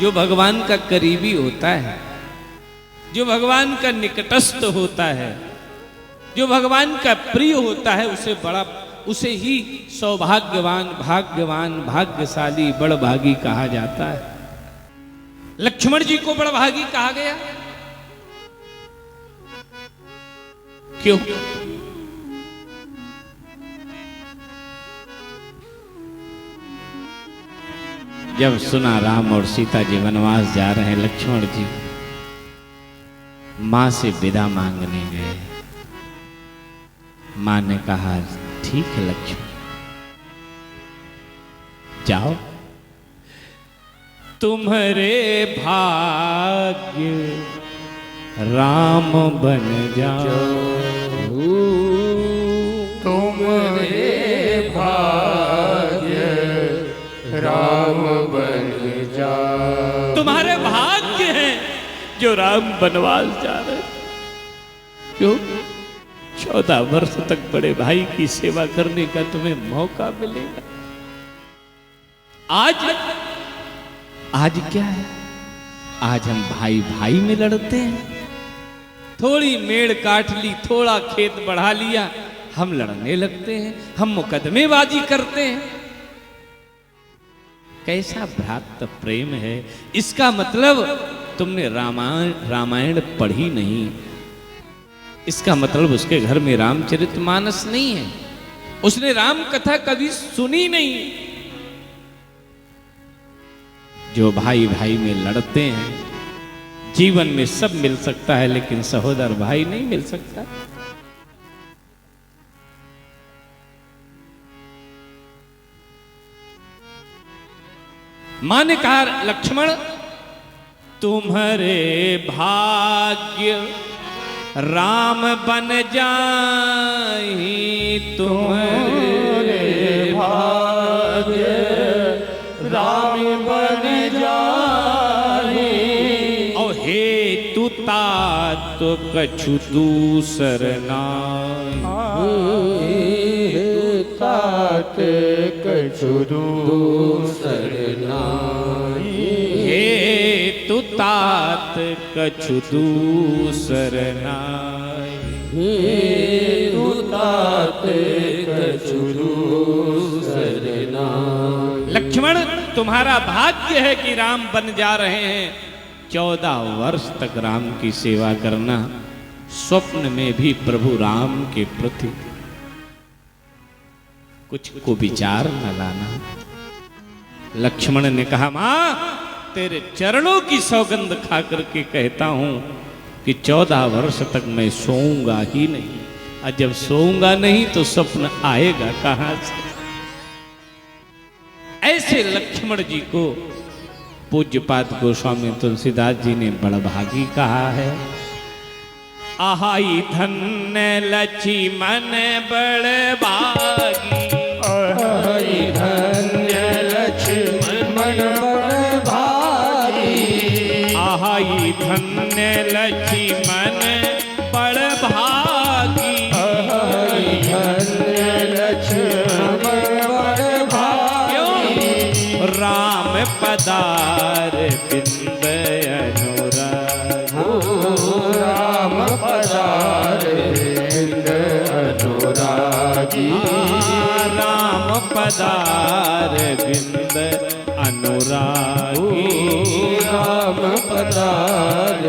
जो भगवान का करीबी होता है, जो भगवान का निकटस्थ होता है, जो भगवान का प्रिय होता है, उसे ही सौभाग्यवान, भाग्यवान, भाग्यशाली, बड़भागी कहा जाता है। लक्ष्मण जी को बड़भागी कहा गया क्यों? जब सुना राम और सीता जी वनवास जा रहे हैं, लक्ष्मण जी मां से विदा मांगने गए। मां ने कहा ठीक है लक्ष्मण, जाओ, तुम्हारे भाग्य राम बन जाओ, तुम्हारे भाग्य राम बन जाओ। तुम्हारे भाग्य हैं जो राम बनवास जा रहे। क्यों? 14 वर्ष तक बड़े भाई की सेवा करने का तुम्हें मौका मिलेगा। आज क्या है? आज हम भाई भाई में लड़ते हैं। थोड़ी मेड़ काट ली, थोड़ा खेत बढ़ा लिया, हम लड़ने लगते हैं, हम मुकदमेबाजी करते हैं। कैसा भ्रातृ प्रेम है? इसका मतलब तुमने रामायण पढ़ी नहीं। इसका मतलब उसके घर में रामचरितमानस नहीं है, उसने राम कथा कभी सुनी नहीं। जो भाई भाई में लड़ते हैं, जीवन में सब मिल सकता है लेकिन सहोदर भाई नहीं मिल सकता। मां ने कहा लक्ष्मण, तुम्हारे भाग्य राम बन जाए, तुम्हारे भाग्य राम बन जाए। और हे तू तात कछु दूसर नाई, तात कछु दूसर नाई। हे तू तात कछु दूसर नाई, हे तू तात कछु दूसर नाई। लक्ष्मण, तुम्हारा भाग्य है कि राम बन जा रहे हैं। 14 वर्ष तक राम की सेवा करना, स्वप्न में भी प्रभु राम के प्रति कुछ को विचार न लाना। लक्ष्मण ने कहा मां, तेरे चरणों की सौगंध खा करके कहता हूं कि 14 वर्ष तक मैं सोऊंगा ही नहीं, और जब सोऊंगा नहीं तो स्वप्न आएगा कहां से? ऐसे लक्ष्मण जी को पूज्यपाद गोस्वामी तुलसीदास जी ने बड़भागी कहा है। आहाई धन्य लक्ष्मण बड़भागी, आहाई धन्य लक्ष्मण बड़भागी। आहाई धन्य लक्ष्मण बड़भागी, आहाई धन्य लक्ष्मण बड़भागी। राम पदार बिंद अनुराग, राम पदार बिंद अनुरागी। राम पदार बिंद अनुरागी, राम पदार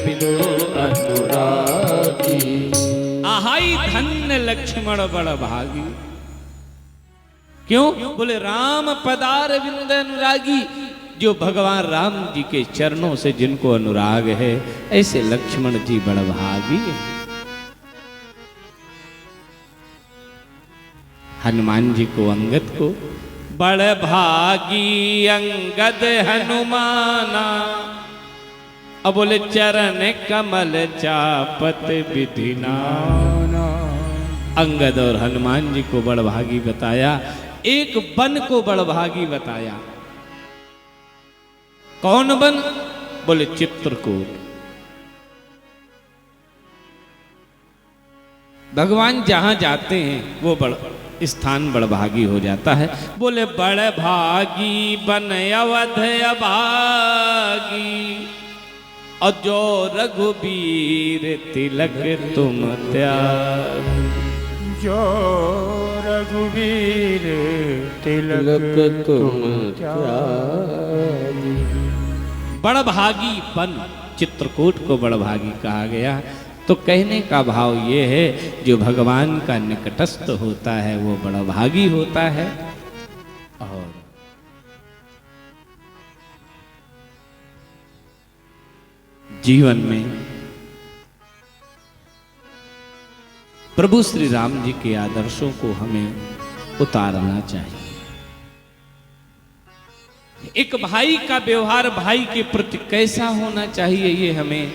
बिंद अनुरागी। आहाई धन्य लक्ष्मण बड़भागी। क्यों? बोले राम पदार बिंद अनुरागी, जो भगवान राम जी के चरणों से जिनको अनुराग है, ऐसे लक्ष्मण जी बड़भागी हैं। हनुमान जी को, अंगद को, बड़भागी अंगद हनुमाना। अब बोले चरण कमल चापत विधिना। अंगद और हनुमान जी को बड़भागी बताया, एक वन को बड़भागी बताया। कौन वन? बोले चित्रकूट। भगवान जहां जाते हैं वो स्थान बड़भागी हो जाता है। बोले बड़ भागी बन अवध अभागी, और जो रघुबीर तिलक तुम त्याग। जो रघुवीर तिलक तुम त्यागी। बड़भागी बन, चित्रकूट को बड़भागी कहा गया। तो कहने का भाव ये है, जो भगवान का निकटस्थ होता है वो बड़भागी होता है। और जीवन में प्रभु श्री राम जी के आदर्शों को हमें उतारना चाहिए। एक भाई का व्यवहार भाई के प्रति कैसा होना चाहिए, ये हमें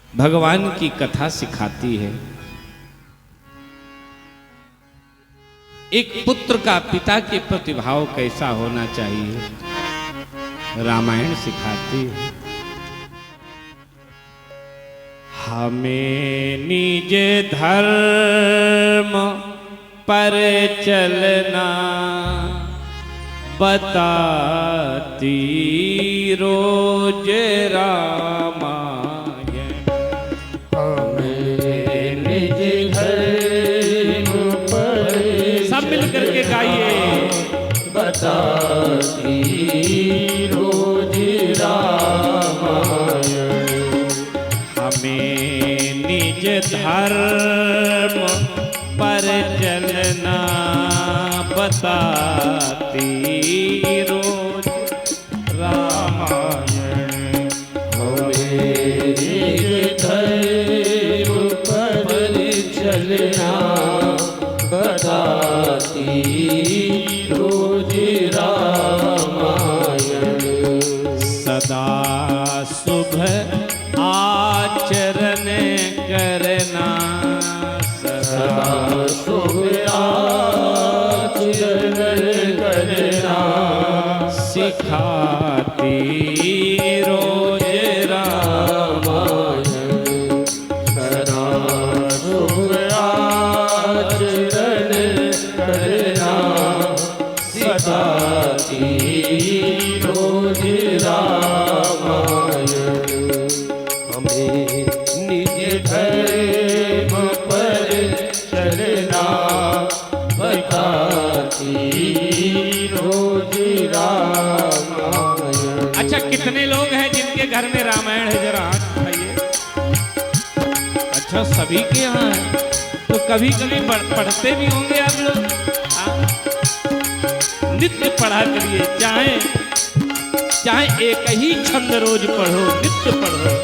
भगवान की कथा सिखाती है। एक पुत्र का पिता के प्रति भाव कैसा होना चाहिए, रामायण सिखाती है। हमें निज धर्म पर चलना बताती रोज रामायण। हमें निज धर्म पर सब मिल करके गाइए। बताती रोज रामायण। हमें निज धर्म पर चलना बताती रोज रामायण। हमें निज धर्म पर चलना बताती रोज रामायण। सदा शुभ आचरण करना, सदा शुभ आचरण करना सिखाती रोज रामायण। सदा शुभ आचरण करना सिखाती रोज रामायण। हमें निज धर्म पर चलना बताती रोज रामायण। अच्छा, कितने लोग हैं जिनके घर में रामायण है, जरा हाथ उठाइए। अच्छा, सभी के यहाँ है। तो कभी कभी पढ़ते भी होंगे आप लोग। नित्य पढ़ा करिए, चाहे एक ही छंद रोज पढ़ो, नित्य पढ़ो।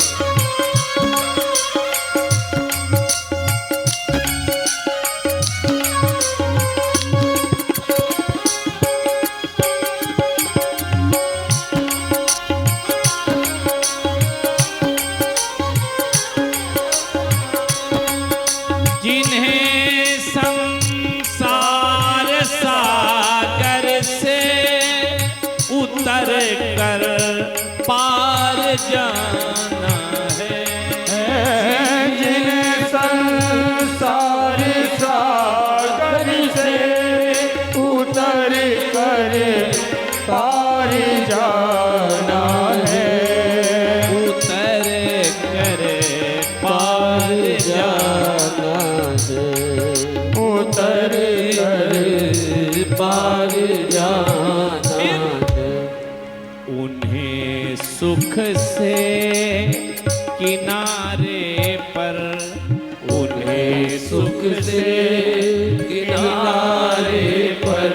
जिन्हें संसार सागर से उतर कर पार जाना है। जिन्हें संसार सागर से उतर कर पार जाना है। उतर कर पार जाना है। उतर कर पार जाना है। उन्हें सुख से किनारे पर, उन्हें सुख से किनारे पर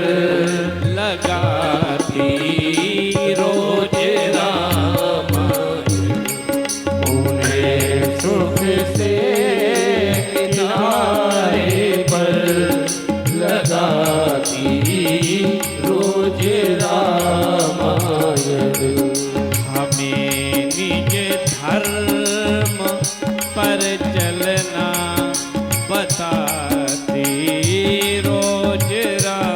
लगाती रोज रामायण। उन्हें सुख से किनारे पर लगाती रोज रामायण। हमें निज धर्म पर चलना बताती रोज रामायण।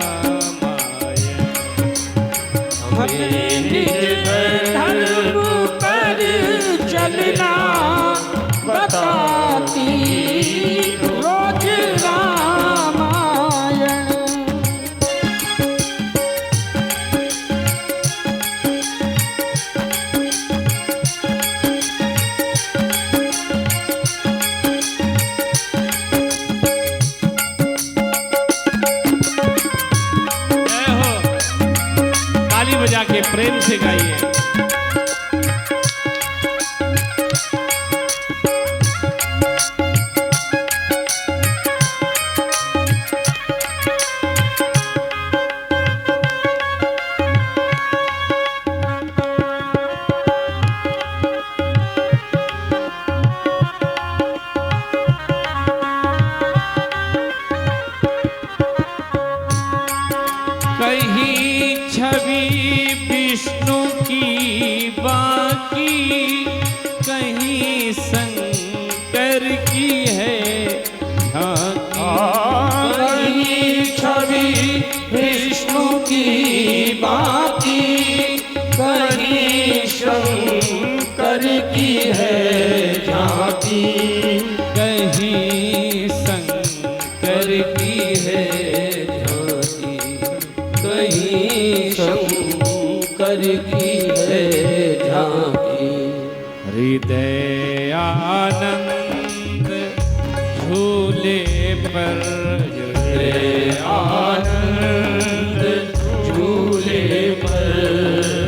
प्रेम से गाइए। कहीं छवि विष्णु की बाकी, कहीं शंकर की है झांकी। कहीं छवि विष्णु की बाकी, कहीं शंकर की है झांकी। कहीं शंकर की है झांकी, कहीं शंकर की है झांकी। हृदय आनंद झूले पर, हृदय आनंद झूले पर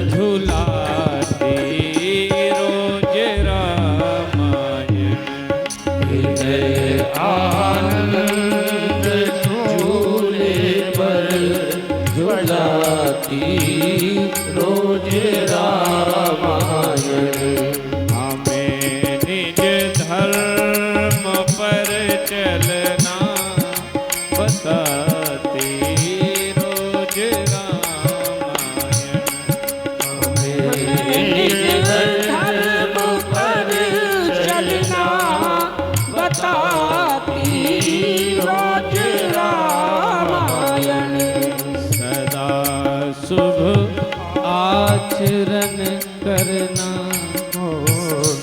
झूलाते रोज रामायण। हृदय आनंद झूले पर झुलाती रोज रामायण। हमें निज धर्म पर चलना बताते रोज रामायण। निज धर्म पर चलना बताती रोज रामायण। सदा शुभ आचरण करना,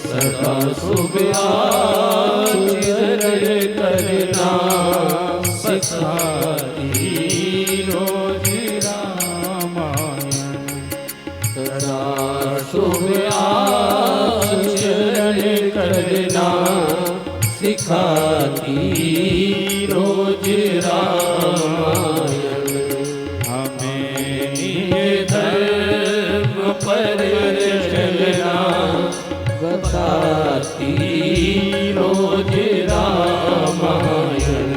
सदा शुभ आचरण करना सिखाती रोज रामायण। सदा शुभ आचरण करना सिखाती रोज रामायण। हमें निज धर्म पर चलना बताती रोज रामायण।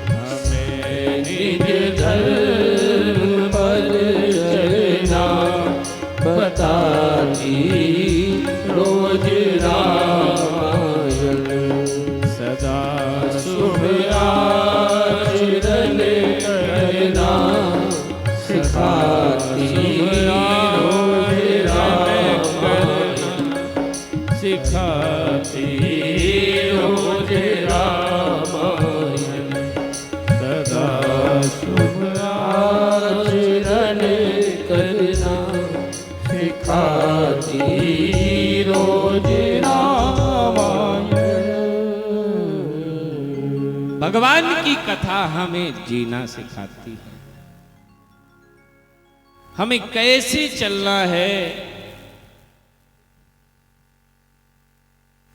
हमें निज धर्म पर चलना बताती रोज रामायण। सदा शुभ आचरण करना सिखाती रोज रामायण। सिखाती रोज रामायण। सदा शुभ आचरण करना सिखाती रोज रामायण। भगवान की कथा हमें जीना सिखाती है, हमें कैसे चलना है,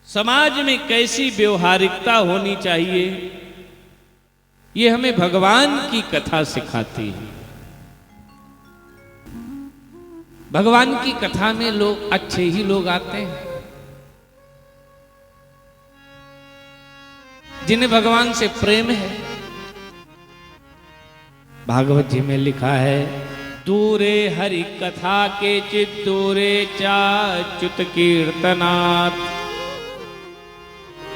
समाज में कैसी व्यवहारिकता होनी चाहिए, ये हमें भगवान की कथा सिखाती है। भगवान की कथा में लोग अच्छे ही लोग आते हैं, जिन्हें भगवान से प्रेम है। भागवत जी में लिखा है, दूरे हरि कथा के चित दूरे चाच्युत कीर्तनात्।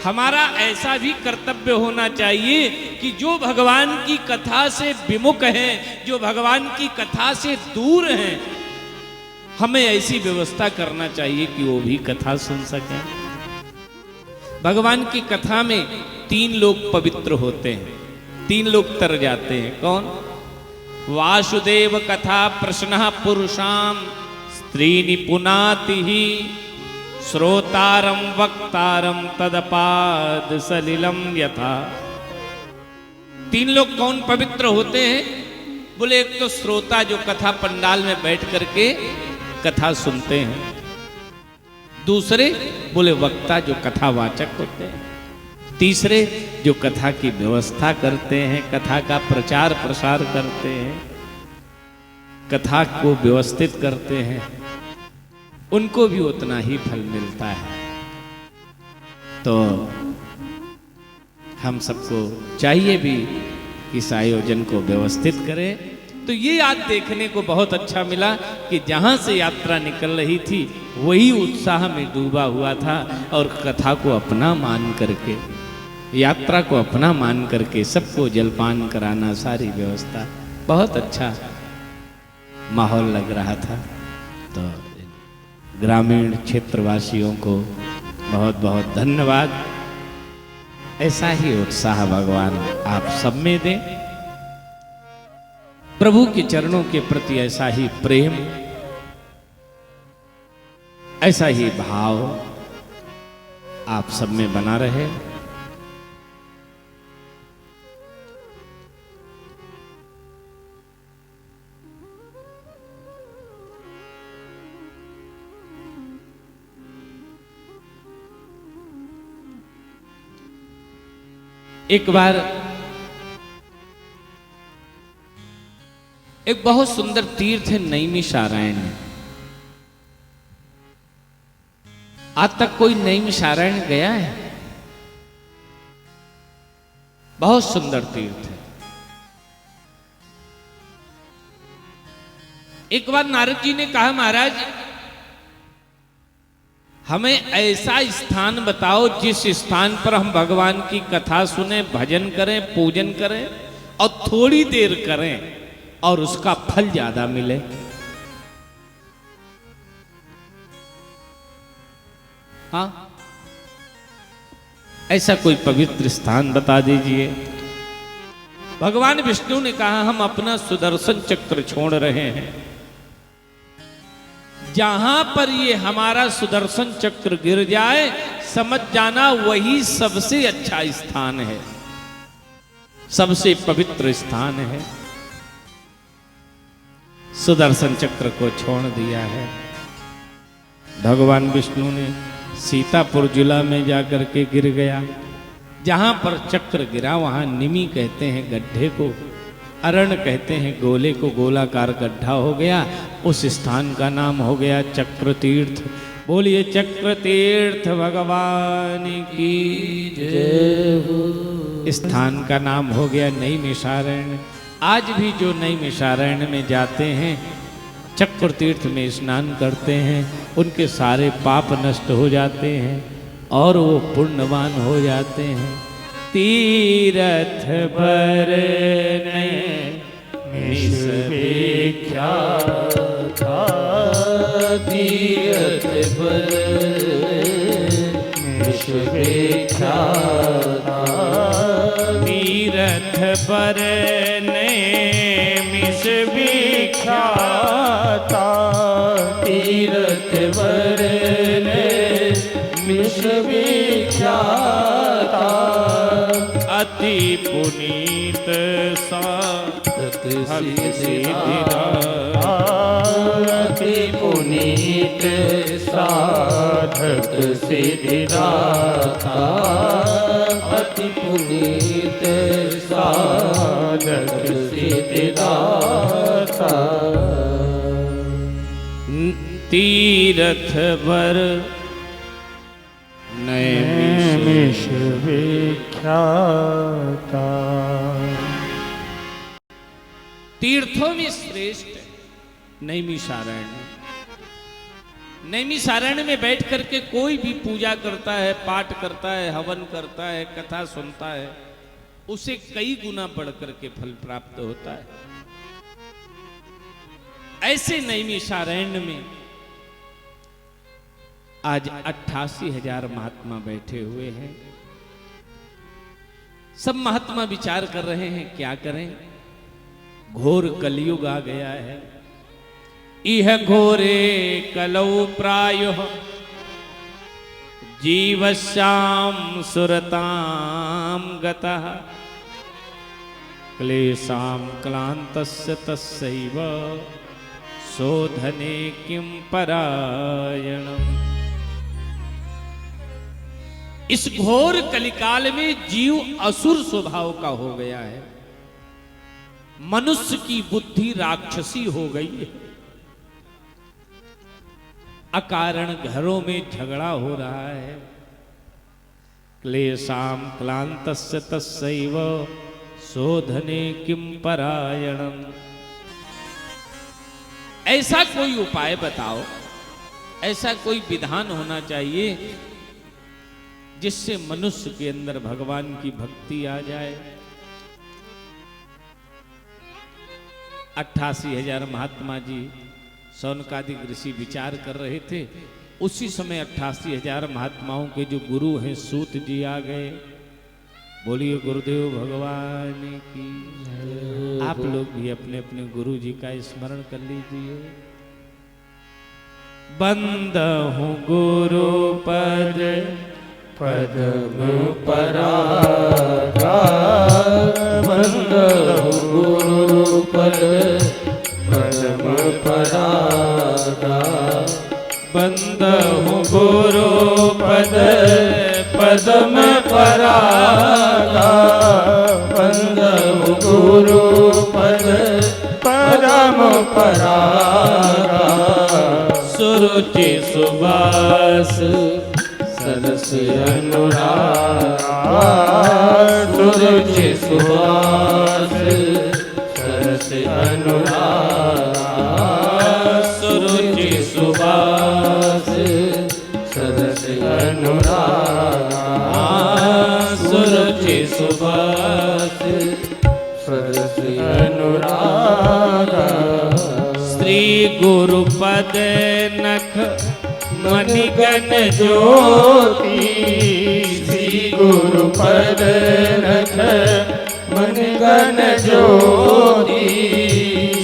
हमारा ऐसा भी कर्तव्य होना चाहिए कि जो भगवान की कथा से विमुख हैं, जो भगवान की कथा से दूर हैं, हमें ऐसी व्यवस्था करना चाहिए कि वो भी कथा सुन सकें। भगवान की कथा में 3 लोग पवित्र होते हैं, 3 लोग तर जाते हैं। कौन? वासुदेव कथा प्रश्न पुरुषाम स्त्री निपुनाति ही श्रोतारम वक्तारम तदपाद सलिलम यथा। 3 लोग कौन पवित्र होते हैं? बोले एक तो श्रोता जो कथा पंडाल में बैठ करके कथा सुनते हैं, दूसरे बोले वक्ता जो कथावाचक होते हैं, तीसरे जो कथा की व्यवस्था करते हैं, कथा का प्रचार प्रसार करते हैं। कथा को व्यवस्थित करते हैं उनको भी उतना ही फल मिलता है। तो हम सबको चाहिए भी कि इस आयोजन को व्यवस्थित करें। तो ये आज देखने को बहुत अच्छा मिला कि जहां से यात्रा निकल रही थी वही उत्साह में डूबा हुआ था और कथा को अपना मान करके, यात्रा को अपना मान करके सबको जलपान कराना, सारी व्यवस्था, बहुत अच्छा माहौल लग रहा था। तो ग्रामीण क्षेत्रवासियों को बहुत बहुत धन्यवाद। ऐसा ही उत्साह भगवान आप सब में दें। प्रभु के चरणों के प्रति ऐसा ही प्रेम, ऐसा ही भाव आप सब में बना रहे। एक बार एक बहुत सुंदर तीर्थ है नैमिषारण्य। आज तक कोई नैमिषारण्य गया है? बहुत सुंदर तीर्थ है। एक बार नारद जी ने कहा, महाराज हमें ऐसा स्थान बताओ जिस स्थान पर हम भगवान की कथा सुने, भजन करें, पूजन करें और थोड़ी देर करें और उसका फल ज्यादा मिले। हाँ, ऐसा कोई पवित्र स्थान बता दीजिए। भगवान विष्णु ने कहा, हम अपना सुदर्शन चक्र छोड़ रहे हैं, जहां पर ये हमारा सुदर्शन चक्र गिर जाए समझ जाना वही सबसे अच्छा स्थान है, सबसे पवित्र स्थान है। सुदर्शन चक्र को छोड़ दिया है। भगवान विष्णु ने सीतापुर जिला में जाकर के गिर गया। जहां पर चक्र गिरा वहां निमी कहते हैं गड्ढे को, अरण कहते हैं गोले को, गोलाकार गड्ढा हो गया। उस स्थान का नाम हो गया चक्र तीर्थ। बोलिए चक्र तीर्थ भगवान की जय हो। स्थान का नाम हो गया नैमिषारण्य। आज भी जो नैमिषारण्य में जाते हैं, चक्र तीर्थ में स्नान करते हैं, उनके सारे पाप नष्ट हो जाते हैं और वो पुण्यवान हो जाते हैं। तीरथ पर था तीरथ पर तीरथ पर मिष विख्याता, तीरथ पर मिष विख्याता, अति पुनीत साधक सिद्धिदाता, अति पुनीत साधक सिद्धिदाता, अति पुनीत साधक सिद्धिदाता। तीरथ पर नैमिष विख्याता। तीर्थों में श्रेष्ठ नैमिषारण्य। नैमिषारण्य में बैठ करके कोई भी पूजा करता है, पाठ करता है, हवन करता है, कथा सुनता है, उसे कई गुना बढ़ करके फल प्राप्त होता है। ऐसे नैमिषारण्य में आज 88,000 महात्मा बैठे हुए हैं। सब महात्मा विचार कर रहे हैं क्या करें। घोर कलयुग आ गया है। इह घोरे कलौ प्रायुः जीवस्याम सुरताम गतः क्लेशाम क्लांतस्य तस्सैव शोधने किं परायणम्। इस घोर कलिकाल में जीव असुर स्वभाव का हो गया है। मनुष्य की बुद्धि राक्षसी हो गई है। अकारण घरों में झगड़ा हो रहा है। क्लेशाम क्लांतस्य तस्सैव शोधने किम परायणम। ऐसा कोई उपाय बताओ, ऐसा कोई विधान होना चाहिए जिससे मनुष्य के अंदर भगवान की भक्ति आ जाए। 88,000 महात्मा जी शौनकादिक ऋषि विचार कर रहे थे। उसी समय 88,000 महात्माओं के जो गुरु हैं सूत जी आ गए। बोलिए गुरुदेव भगवान की। आप लोग भी अपने अपने गुरु जी का स्मरण कर लीजिए। बंद हूँ गुरु पद पद्म परागा, बंद गुरु पद पद्म परागा। बंद हूँ गुरु पद पद्म परागा, बंद गुरु पद परम परागा। सुरुचि सुबास सरस अनुरागा, सुरुचि सुबास सरस अनुरागा। सुरुचि सुबास सरस अनुरागा, सुरुचि सुबास सरस अनुरागा। श्री गुरु पद नख मणिगण ज्योति, श्री गुरु पद नख मणिगण ज्योति।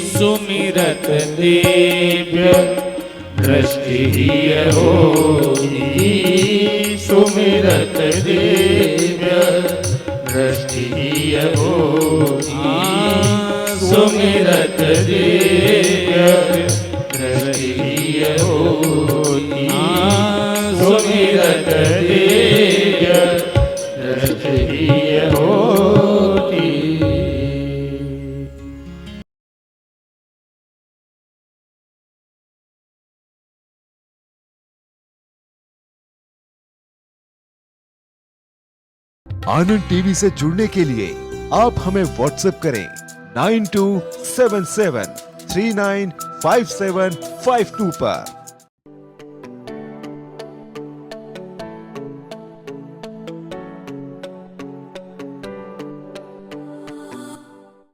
सुमिरत दिव्य दृष्टि होती, सुमिरत दिव्य दृष्टि होती। सुमिरत दिव्य दृष्टि होती, सुमिरत दिव्य दृष्टि होती। आनंद टीवी से जुड़ने के लिए आप हमें व्हाट्सएप करें 9277395752 पर।